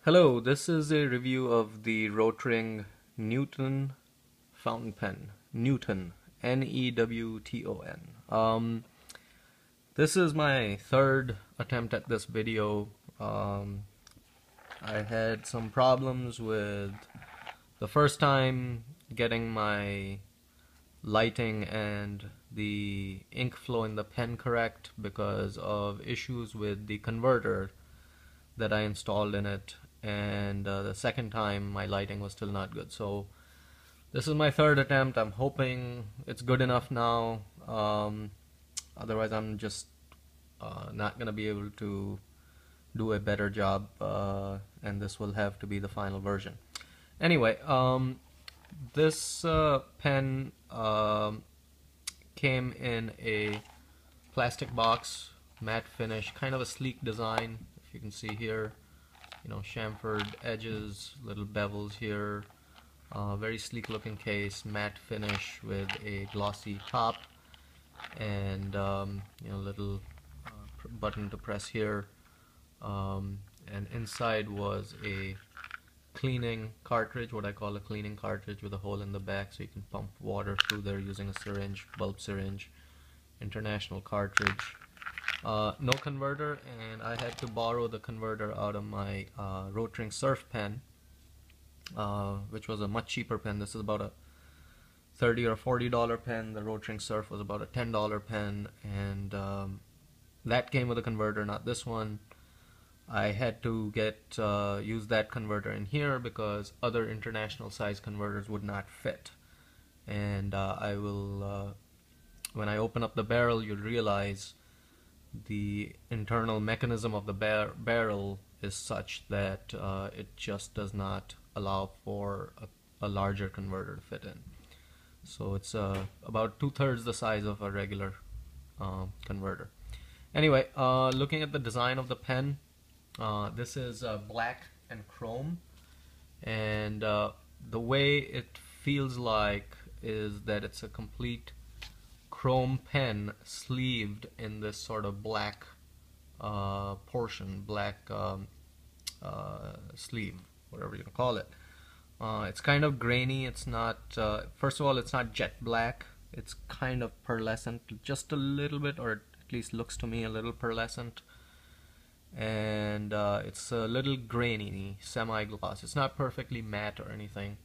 Hello, this is a review of the Rotring Newton fountain pen. Newton, Newton. This is my third attempt at this video. I had some problems with the first time getting my lighting and the ink flow in the pen correct because of issues with the converter that I installed in it, and the second time my lighting was still not good. So this is my third attempt. I'm hoping it's good enough now. Otherwise I'm just not gonna be able to do a better job, and this will have to be the final version. Anyway, this pen came in a plastic box, matte finish, kind of a sleek design. If you can see here, you know, chamfered edges, little bevels here, very sleek looking case, matte finish with a glossy top, and you know, little button to press here, and inside was a cleaning cartridge, what I call a cleaning cartridge, with a hole in the back so you can pump water through there using a syringe, bulb syringe, international cartridge. No converter, and I had to borrow the converter out of my Rotring Surf pen, which was a much cheaper pen. This is about a $30 or $40 pen. The Rotring Surf was about a $10 pen, and that came with a converter, not this one. I had to use that converter in here because other international size converters would not fit. And I will, when I open up the barrel, you'll realize the internal mechanism of the barrel is such that it just does not allow for a larger converter to fit in. So it's about 2/3 the size of a regular converter. Anyway, looking at the design of the pen, this is black and chrome, and the way it feels like is that it's a complete chrome pen sleeved in this sort of black portion, black sleeve, whatever you call it. It's kind of grainy. It's not, first of all, it's not jet black. It's kind of pearlescent, just a little bit, or at least looks to me a little pearlescent. And it's a little grainy, semi-gloss. It's not perfectly matte or anything.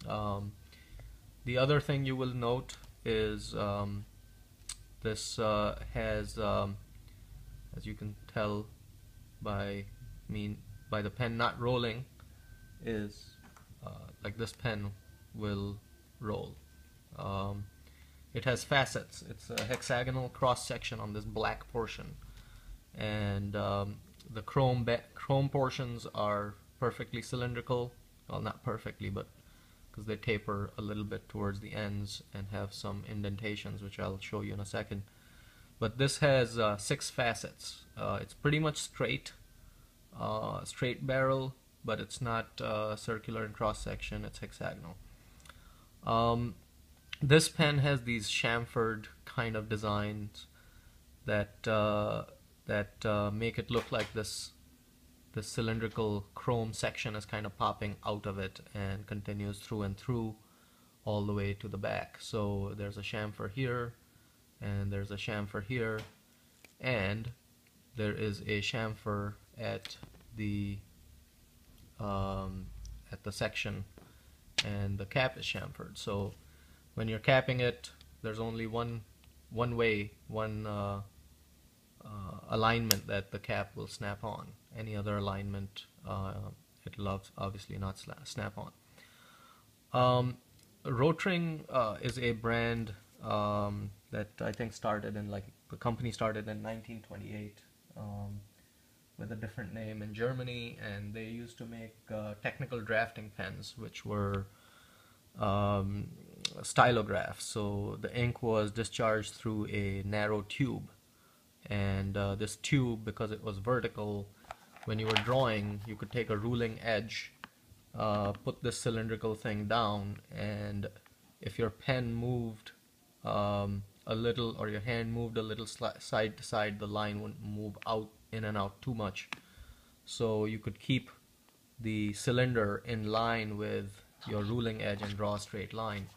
The other thing you will note is this has, as you can tell by the pen not rolling, is like this pen will roll. It has facets. It's a hexagonal cross section on this black portion, and the chrome portions are perfectly cylindrical. Well, not perfectly, but because they taper a little bit towards the ends and have some indentations, which I'll show you in a second. But this has 6 facets. It's pretty much straight barrel, but it's not circular in cross section. It's hexagonal. This pen has these chamfered kind of designs that make it look like this cylindrical chrome section is kind of popping out of it and continues through and through all the way to the back. So there's a chamfer here, and there's a chamfer here, and there is a chamfer at the section, and the cap is chamfered. So when you're capping it, there's only one alignment that the cap will snap on. Any other alignment, it'll obviously not snap on. Rotring is a brand that I think started in, like, the company started in 1928 with a different name in Germany, and they used to make technical drafting pens, which were stylographs. So the ink was discharged through a narrow tube, and this tube, because it was vertical, when you were drawing, you could take a ruling edge, put this cylindrical thing down, and if your pen moved a little, or your hand moved a little side to side, the line wouldn't move out in and out too much. So you could keep the cylinder in line with your ruling edge and draw a straight line.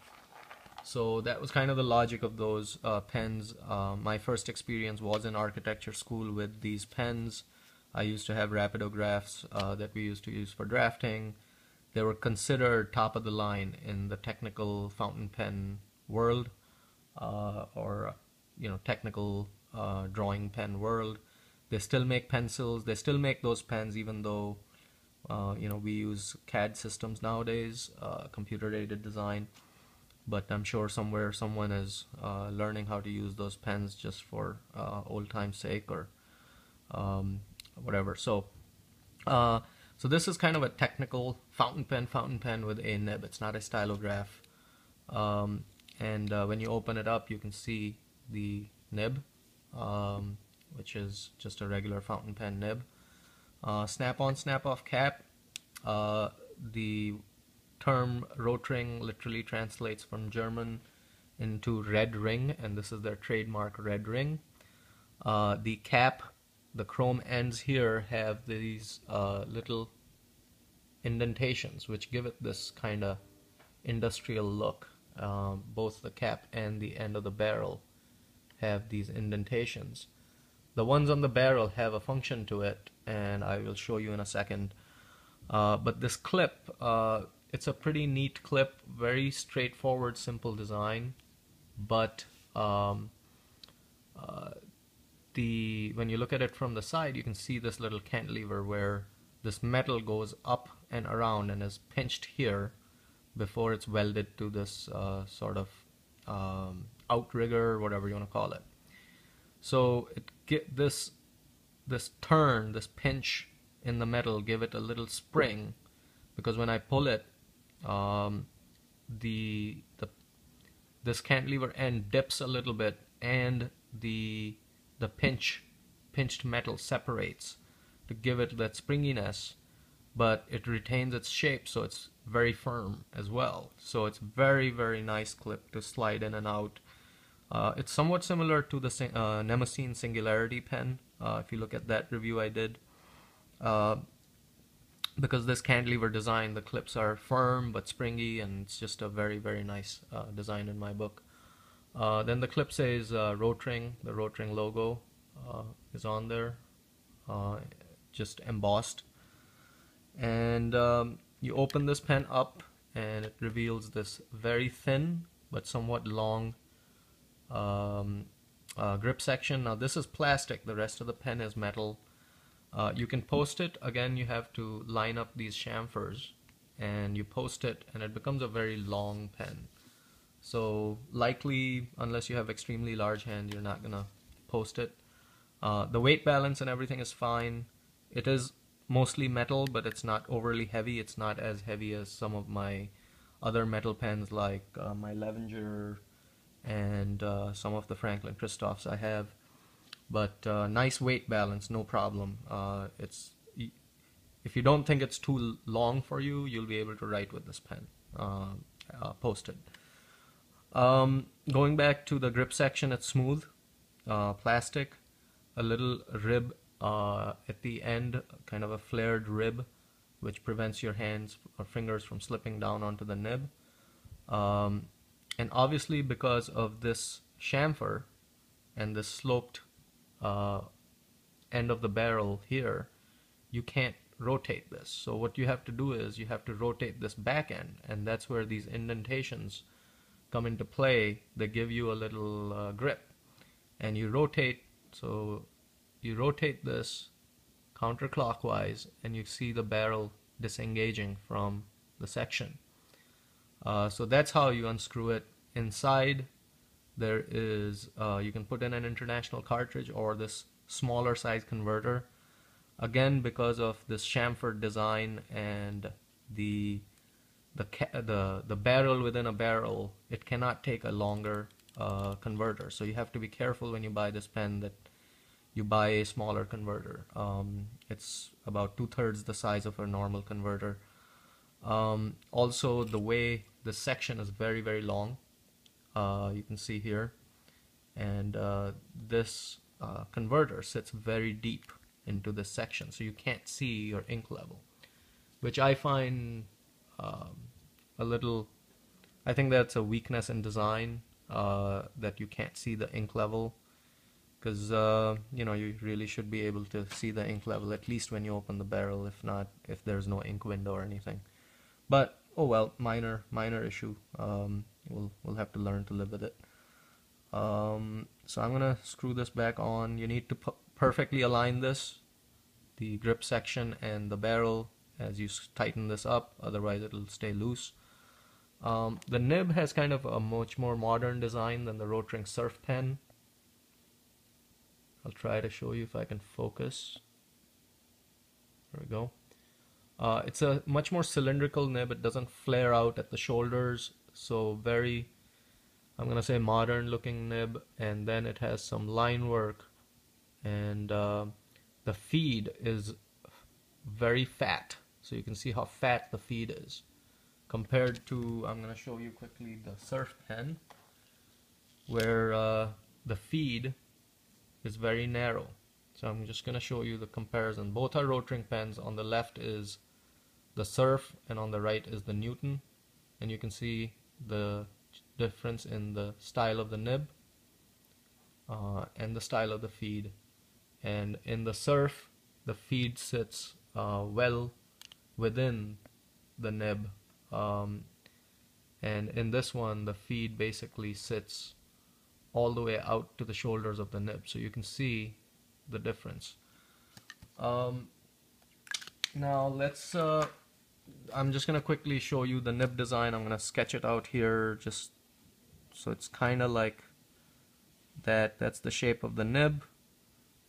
So that was kind of the logic of those pens. My first experience was in architecture school with these pens. I used to have rapidographs that we used to use for drafting. They were considered top of the line in the technical fountain pen world, or technical drawing pen world. They still make pencils. They still make those pens, even though we use CAD systems nowadays, computer-aided design. But I'm sure somewhere someone is learning how to use those pens just for old time's sake, or whatever. So this is kind of a technical fountain pen with a nib. It's not a stylograph. And when you open it up, you can see the nib, which is just a regular fountain pen nib. Snap-on, snap-off cap. The term Rotring literally translates from German into red ring, and this is their trademark red ring. The cap, the chrome ends here have these little indentations which give it this kind of industrial look. Both the cap and the end of the barrel have these indentations. The ones on the barrel have a function to it, and I will show you in a second. But this clip, it's a pretty neat clip, very straightforward, simple design. But when you look at it from the side, you can see this little cantilever where this metal goes up and around and is pinched here before it's welded to this sort of outrigger, whatever you want to call it. So this turn, this pinch in the metal, give it a little spring, because when I pull it, this cantilever end dips a little bit, and the pinched metal separates to give it that springiness, but it retains its shape, so it's very firm as well. So it's very, very nice clip to slide in and out. It's somewhat similar to the Nemosine Singularity pen, if you look at that review I did. Because this cantilever design, the clips are firm but springy, and it's just a very, very nice design in my book. Then the clip says Rotring. The Rotring logo is on there, just embossed. And you open this pen up, and it reveals this very thin but somewhat long grip section. Now this is plastic, the rest of the pen is metal. You can post it. Again, you have to line up these chamfers, and you post it, and it becomes a very long pen. So likely, unless you have extremely large hands, you're not gonna post it. The weight balance and everything is fine. It is mostly metal, but it's not overly heavy. It's not as heavy as some of my other metal pens, like my Levenger and some of the Franklin Christophs I have. But nice weight balance, no problem. If you don't think it's too long for you, you'll be able to write with this pen posted. Going back to the grip section, it's smooth, plastic, a little rib at the end, kind of a flared rib, which prevents your hands or fingers from slipping down onto the nib. And obviously, because of this chamfer and this sloped end of the barrel here, you can't rotate this. So what you have to do is you have to rotate this back end, and that's where these indentations come into play. They give you a little grip, and you rotate. So you rotate this counterclockwise, and you see the barrel disengaging from the section. So that's how you unscrew it. Inside there is, you can put in an international cartridge or this smaller size converter. Again, because of this chamfered design and the barrel within a barrel, it cannot take a longer converter. So you have to be careful when you buy this pen that you buy a smaller converter. It's about 2/3 the size of a normal converter. Also, the way the section is very, very long, you can see here, and this converter sits very deep into this section, so you can't see your ink level. which I find a little, I think that's a weakness in design, that you can't see the ink level, because you know, you really should be able to see the ink level at least when you open the barrel, if not, if there's no ink window or anything. But oh well, minor issue. We'll have to learn to live with it. So I'm gonna screw this back on. You need to perfectly align this, the grip section and the barrel, as you tighten this up, otherwise it'll stay loose. The nib has kind of a much more modern design than the Rotring Surf pen. I'll try to show you if I can focus. There we go. It's a much more cylindrical nib. It doesn't flare out at the shoulders, so very, I'm gonna say, modern looking nib. And then it has some line work, and the feed is very fat, so you can see how fat the feed is compared to, I'm gonna show you quickly, the Surf pen, where the feed is very narrow. So I'm just gonna show you the comparison. Both are Rotring pens. On the left is the Surf and on the right is the Newton, and you can see the difference in the style of the nib and the style of the feed. And in the Surf, the feed sits well within the nib, and in this one the feed basically sits all the way out to the shoulders of the nib, so you can see the difference. Now let's I'm just gonna quickly show you the nib design. I'm gonna sketch it out here, just so it's kind of like that. That's the shape of the nib.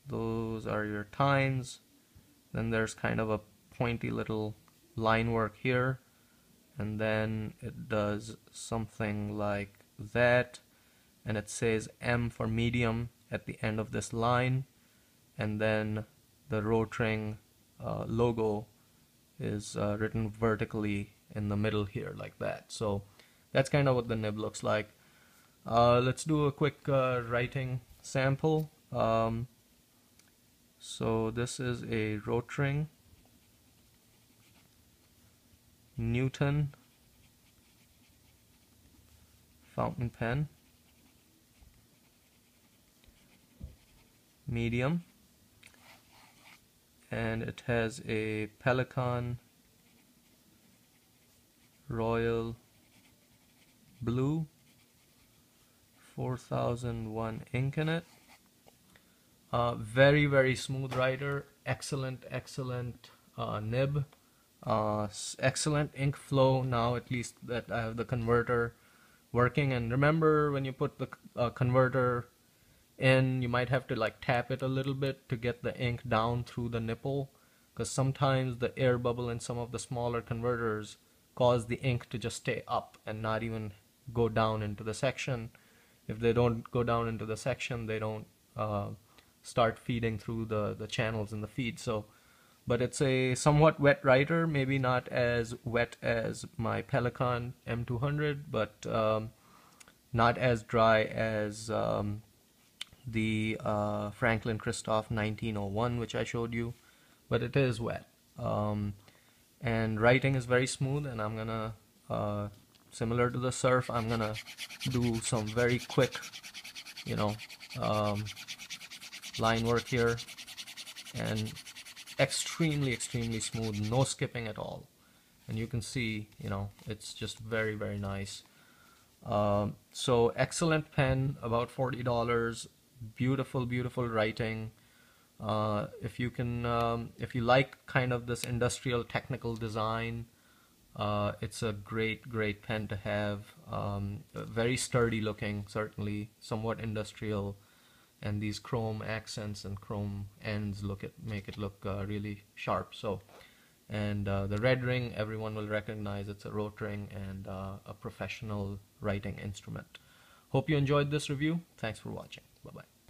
Those are your tines. Then there's kind of a pointy little line work here, and then it does something like that, and it says M for medium at the end of this line, and then the Rotring logo is written vertically in the middle here like that. So that's kind of what the nib looks like. Let's do a quick writing sample. So this is a Rotring Newton fountain pen, medium, and it has a Pelikan Royal Blue 4001 ink in it. Very smooth writer, excellent nib, excellent ink flow. Now at least that I have the converter working. And remember, when you put the converter in, you might have to like tap it a little bit to get the ink down through the nipple, because sometimes the air bubble in some of the smaller converters cause the ink to just stay up and not even go down into the section. If they don't go down into the section, they don't start feeding through the channels in the feed. So, but it's a somewhat wet writer, maybe not as wet as my Pelikan M200, but not as dry as the Franklin Christoph 1901, which I showed you, but it is wet. And writing is very smooth, and I'm gonna, similar to the Surf, I'm gonna do some very quick, you know, line work here, and extremely smooth, no skipping at all. And you can see, you know, it's just very nice. So excellent pen, about $40. Beautiful writing. If you can, if you like kind of this industrial technical design, it's a great pen to have. Very sturdy looking, certainly somewhat industrial, and these chrome accents and chrome ends make it look really sharp. So, and the red ring, everyone will recognize it's a Rotring and a professional writing instrument. Hope you enjoyed this review. Thanks for watching. Bye bye.